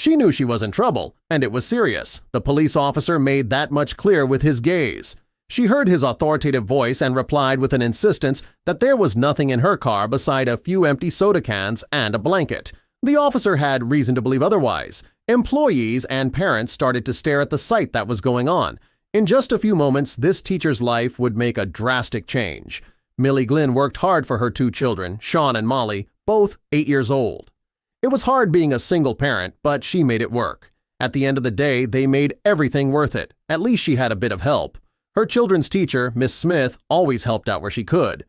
She knew she was in trouble, and it was serious. The police officer made that much clear with his gaze. She heard his authoritative voice and replied with an insistence that there was nothing in her car beside a few empty soda cans and a blanket. The officer had reason to believe otherwise. Employees and parents started to stare at the sight that was going on. In just a few moments, this teacher's life would make a drastic change. Millie Glynn worked hard for her two children, Sean and Molly, both 8 years old. It was hard being a single parent, but she made it work. At the end of the day, they made everything worth it. At least she had a bit of help. Her children's teacher, Miss Smith, always helped out where she could.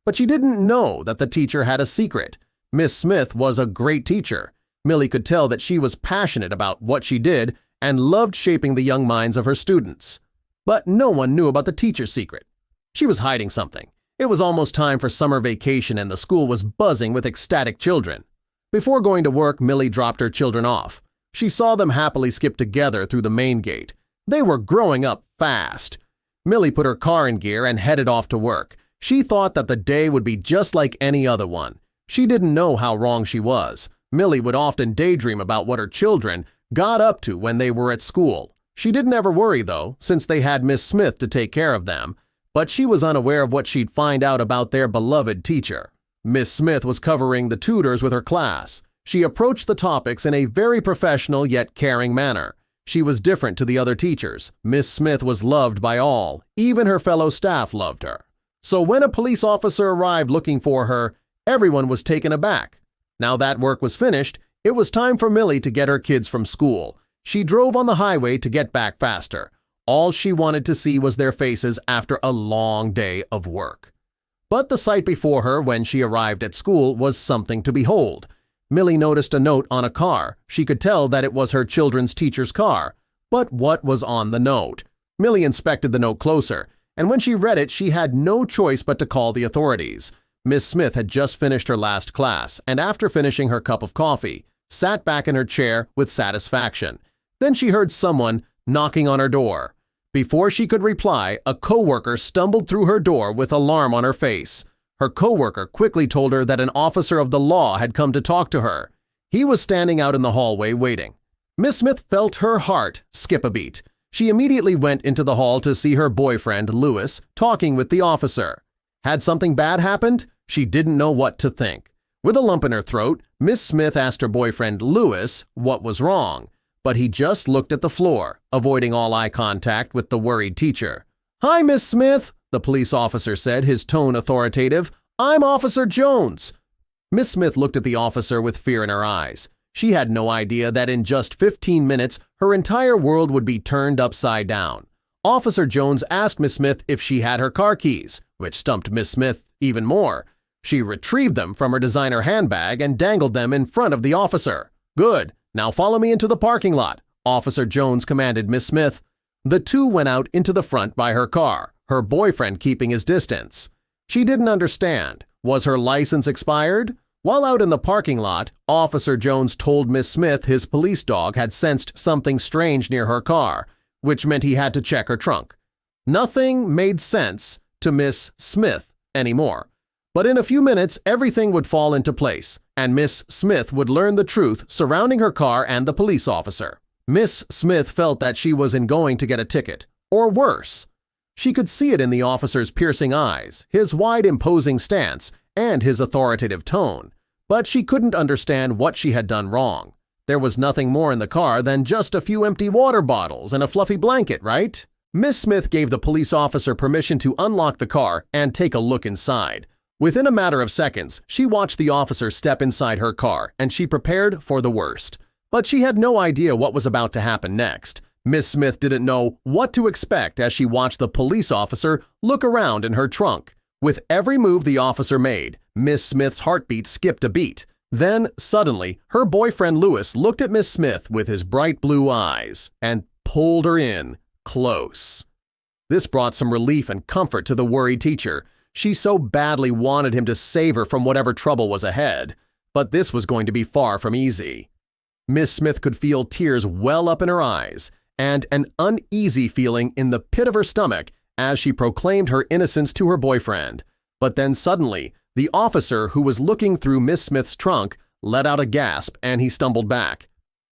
But she didn't know that the teacher had a secret. Miss Smith was a great teacher. Millie could tell that she was passionate about what she did and loved shaping the young minds of her students. But no one knew about the teacher's secret. She was hiding something. It was almost time for summer vacation and the school was buzzing with ecstatic children. Before going to work, Millie dropped her children off. She saw them happily skip together through the main gate. They were growing up fast. Millie put her car in gear and headed off to work. She thought that the day would be just like any other one. She didn't know how wrong she was. Millie would often daydream about what her children got up to when they were at school. She didn't ever worry, though, since they had Miss Smith to take care of them. But she was unaware of what she'd find out about their beloved teacher. Miss Smith was covering the tutors with her class. She approached the topics in a very professional yet caring manner. She was different to the other teachers. Miss Smith was loved by all. Even her fellow staff loved her. So when a police officer arrived looking for her, everyone was taken aback. Now that work was finished, it was time for Millie to get her kids from school. She drove on the highway to get back faster. All she wanted to see was their faces after a long day of work. But the sight before her when she arrived at school was something to behold. Millie noticed a note on a car. She could tell that it was her children's teacher's car. But what was on the note? Millie inspected the note closer, and when she read it, she had no choice but to call the authorities. Miss Smith had just finished her last class, and after finishing her cup of coffee, sat back in her chair with satisfaction. Then she heard someone knocking on her door. Before she could reply, a coworker stumbled through her door with alarm on her face. Her coworker quickly told her that an officer of the law had come to talk to her. He was standing out in the hallway waiting. Miss Smith felt her heart skip a beat. She immediately went into the hall to see her boyfriend, Lewis, talking with the officer. Had something bad happened? She didn't know what to think. With a lump in her throat, Miss Smith asked her boyfriend, Lewis, what was wrong. But he just looked at the floor, avoiding all eye contact with the worried teacher. "Hi, Miss Smith," the police officer said, his tone authoritative. "I'm Officer Jones." Miss Smith looked at the officer with fear in her eyes. She had no idea that in just 15 minutes, her entire world would be turned upside down. Officer Jones asked Miss Smith if she had her car keys, which stumped Miss Smith even more. She retrieved them from her designer handbag and dangled them in front of the officer. "Good. Now follow me into the parking lot," Officer Jones commanded Miss Smith. The two went out into the front by her car, her boyfriend keeping his distance. She didn't understand. Was her license expired? While out in the parking lot, Officer Jones told Miss Smith his police dog had sensed something strange near her car, which meant he had to check her trunk. Nothing made sense to Miss Smith anymore. But in a few minutes, everything would fall into place, and Miss Smith would learn the truth surrounding her car and the police officer. Miss Smith felt that she was going to get a ticket, or worse. She could see it in the officer's piercing eyes, his wide imposing stance, and his authoritative tone. But she couldn't understand what she had done wrong. There was nothing more in the car than just a few empty water bottles and a fluffy blanket, right? Miss Smith gave the police officer permission to unlock the car and take a look inside. Within a matter of seconds, she watched the officer step inside her car, and she prepared for the worst. But she had no idea what was about to happen next. Miss Smith didn't know what to expect as she watched the police officer look around in her trunk. With every move the officer made, Miss Smith's heartbeat skipped a beat. Then, suddenly, her boyfriend Lewis looked at Miss Smith with his bright blue eyes and pulled her in close. This brought some relief and comfort to the worried teacher. She so badly wanted him to save her from whatever trouble was ahead. But this was going to be far from easy. Miss Smith could feel tears well up in her eyes and an uneasy feeling in the pit of her stomach as she proclaimed her innocence to her boyfriend. But then suddenly, the officer who was looking through Miss Smith's trunk let out a gasp and he stumbled back.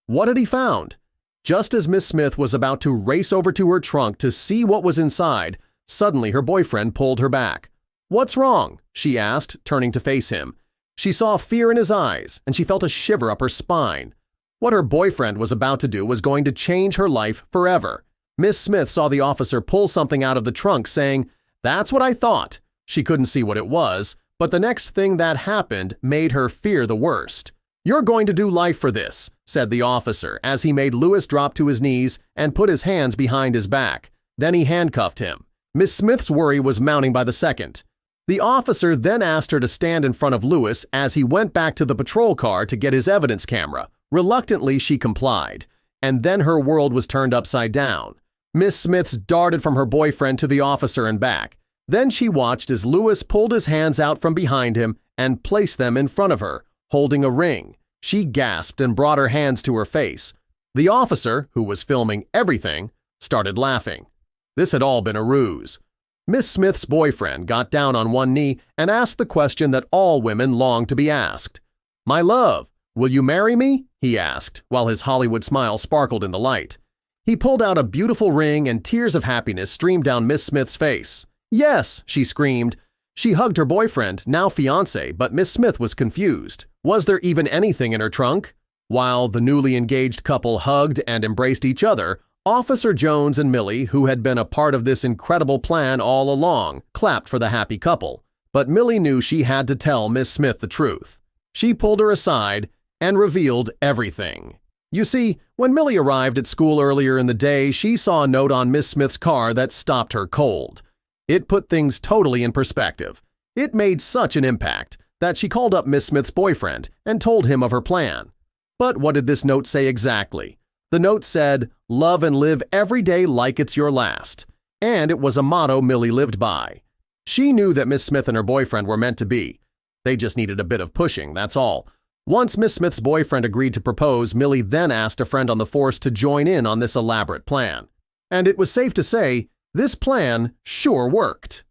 What had he found? Just as Miss Smith was about to race over to her trunk to see what was inside, suddenly her boyfriend pulled her back. "What's wrong?" she asked, turning to face him. She saw fear in his eyes, and she felt a shiver up her spine. What her boyfriend was about to do was going to change her life forever. Miss Smith saw the officer pull something out of the trunk, saying, "That's what I thought." She couldn't see what it was, but the next thing that happened made her fear the worst. "You're going to do life for this," said the officer as he made Lewis drop to his knees and put his hands behind his back. Then he handcuffed him. Miss Smith's worry was mounting by the second. The officer then asked her to stand in front of Lewis as he went back to the patrol car to get his evidence camera. Reluctantly, she complied, and then her world was turned upside down. Miss Smith darted from her boyfriend to the officer and back. Then she watched as Lewis pulled his hands out from behind him and placed them in front of her, holding a ring. She gasped and brought her hands to her face. The officer, who was filming everything, started laughing. This had all been a ruse. Miss Smith's boyfriend got down on one knee and asked the question that all women long to be asked. "My love, will you marry me?" he asked, while his Hollywood smile sparkled in the light. He pulled out a beautiful ring and tears of happiness streamed down Miss Smith's face. "Yes!" she screamed. She hugged her boyfriend, now fiancé, but Miss Smith was confused. Was there even anything in her trunk? While the newly engaged couple hugged and embraced each other, Officer Jones and Millie, who had been a part of this incredible plan all along, clapped for the happy couple. But Millie knew she had to tell Miss Smith the truth. She pulled her aside and revealed everything. You see, when Millie arrived at school earlier in the day, she saw a note on Miss Smith's car that stopped her cold. It put things totally in perspective. It made such an impact that she called up Miss Smith's boyfriend and told him of her plan. But what did this note say exactly? The note said, "Love and live every day like it's your last." And it was a motto Millie lived by. She knew that Miss Smith and her boyfriend were meant to be. They just needed a bit of pushing, that's all. Once Miss Smith's boyfriend agreed to propose, Millie then asked a friend on the force to join in on this elaborate plan. And it was safe to say, this plan sure worked.